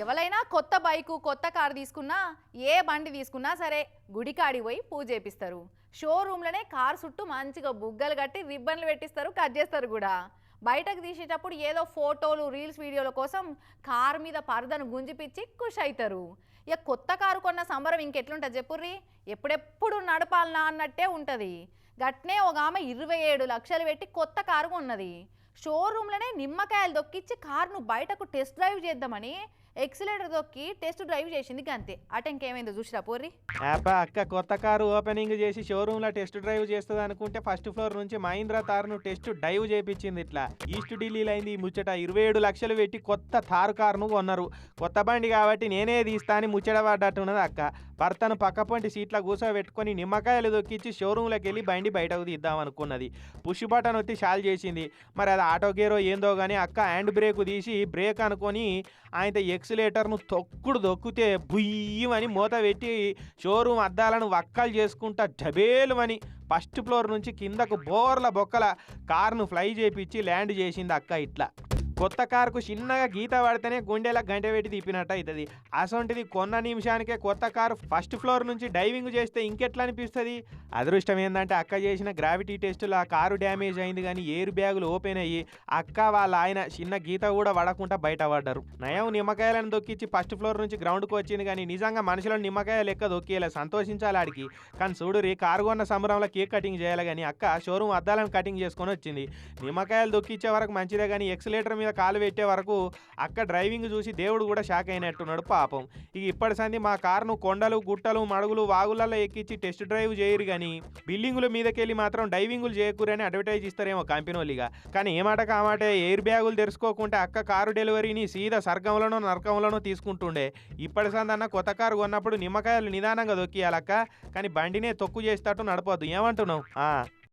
ఎవరైనా కొత్త బైకు కొత్త కారు తీసుకున్నా ఏ బండి తీసుకున్నా సరే గుడికాడి పోయి పూజ చేపిస్తారు. షోరూంలోనే కారు చుట్టూ మంచిగా బుగ్గలు కట్టి రిబ్బన్లు పెట్టిస్తారు, కట్ చేస్తారు కూడా. బయటకు తీసేటప్పుడు ఏదో ఫోటోలు రీల్స్ వీడియోల కోసం కారు మీద పరదను గుంజిపిచ్చి ఖుష్ అవుతారు. ఇక కొత్త కారు కొన్న సంబరం ఇంకెట్లుంటుంది చెప్పుర్రి, ఎప్పుడెప్పుడు నడపాలనా అన్నట్టే ఉంటుంది. గట్నే ఒక ఆమె 27 లక్షలు పెట్టి కొత్త కారు కొన్నది. షోరూంలోనే నిమ్మకాయలు దొక్కిచ్చి కారును బయటకు టెస్ట్ డ్రైవ్ చేద్దామని ఎక్సిలేటర్ దొక్కి టెస్ట్ డ్రైవ్ చేసింది. అంతే అట ఇంకేమైందో చూసిరా పోర్రి. అక్క కొత్త కారు ఓపెనింగ్ చేసి షోరూమ్ లో టెస్ట్ డ్రైవ్ చేస్తుంది అనుకుంటే ఫస్ట్ ఫ్లోర్ నుంచి మహీంద్రా తారును టెస్ట్ డ్రైవ్ చేపించింది. ఇట్లా ఈస్ట్ ఢిల్లీలో అయింది ఈ ముచ్చట. 27 లక్షలు పెట్టి కొత్త తారు కారును కొన్నారు. కొత్త బండి కాబట్టి నేనే తీస్తా అని ముచ్చట పడ్డట్టున్నది అక్క. భర్తను పక్కపొంటి సీట్ల కూర్చోబెట్టుకొని నిమ్మకాయలు దొక్కిచ్చి షోరూంలోకి వెళ్ళి బండి బయటకు తీద్దాం అనుకున్నది. పుష్ బటన్ వచ్చి షాల్ చేసింది. మరి అది ఆటో గేరో ఏందో కానీ అక్క హ్యాండ్ బ్రేక్ తీసి బ్రేక్ అనుకొని ఆయన ఎక్సిలేటర్ను దొక్కితే బుయ్యమని మూత పెట్టి షోరూమ్ అద్దాలను వక్కలు చేసుకుంటా డబేలు అని ఫస్ట్ ఫ్లోర్ నుంచి కిందకు బోర్ల బొక్కల కారును ఫ్లై చేపించి ల్యాండ్ చేసింది అక్క. ఇట్లా కొత్త కారుకు చిన్నగా గీత పడితేనే గుండెలా గంట పెట్టి తిప్పినట్టు అవుతుంది. అసొంటిది కొన్న నిమిషానికే కొత్త కారు ఫస్ట్ ఫ్లోర్ నుంచి డైవింగ్ చేస్తే ఇంకెట్లా అనిపిస్తుంది. అదృష్టం ఏంటంటే అక్క చేసిన గ్రావిటీ టెస్టులో ఆ కారు డ్యామేజ్ అయింది కానీ ఎయిర్ బ్యాగులు ఓపెన్ అయ్యి అక్క వాళ్ళ ఆయన చిన్న గీత కూడా పడకుండా బయటపడ్డారు. నయం నిమ్మకాయలను దొక్కించి ఫస్ట్ ఫ్లోర్ నుంచి గ్రౌండ్కి వచ్చింది కానీ నిజంగా మనుషులను నిమ్మకాయ లెక్క దొక్కేలా సంతోషించాలి ఆడికి. కానీ చూడురి కారు కొన్న సంబరంలో కేక్ కటింగ్ చేయాలి కానీ అక్క షోరూమ్ అద్దాలను కటింగ్ చేసుకొని వచ్చింది. నిమ్మకాయలు దొక్కిచ్చే వరకు మంచిదే కానీ ఎక్సిలేటర్ మీద కాలు పెట్టే వరకు అక్క డ్రైవింగ్ చూసి దేవుడు కూడా షాక్ అయినట్టున్నాడు పాపం. ఇక ఇప్పటి సంది మా కారును కొండలు గుట్టలు మడుగులు వాగులలో ఎక్కించి టెస్ట్ డ్రైవ్ చేయరు కానీ బిల్డింగుల మీదకెళ్ళి మాత్రం డైవింగులు చేయకూరని అడ్వర్టైజ్ ఇస్తారేమో కంపెనీ వాళ్ళిగా. కానీ ఏమాట కామాటే ఎయిర్ బ్యాగులు తెరుచుకోకుంటే అక్క కారు డెలివరీని సీదా సర్గంలోనో నరకంలోనో తీసుకుంటుండే. ఇప్పటి సందన్న కొత్త కారు కొన్నప్పుడు నిమ్మకాయలు నిదానంగా దొక్కియాలక్క, కానీ బండినే తొక్కు చేసేటట్టు నడపొద్దు. ఏమంటున్నావు?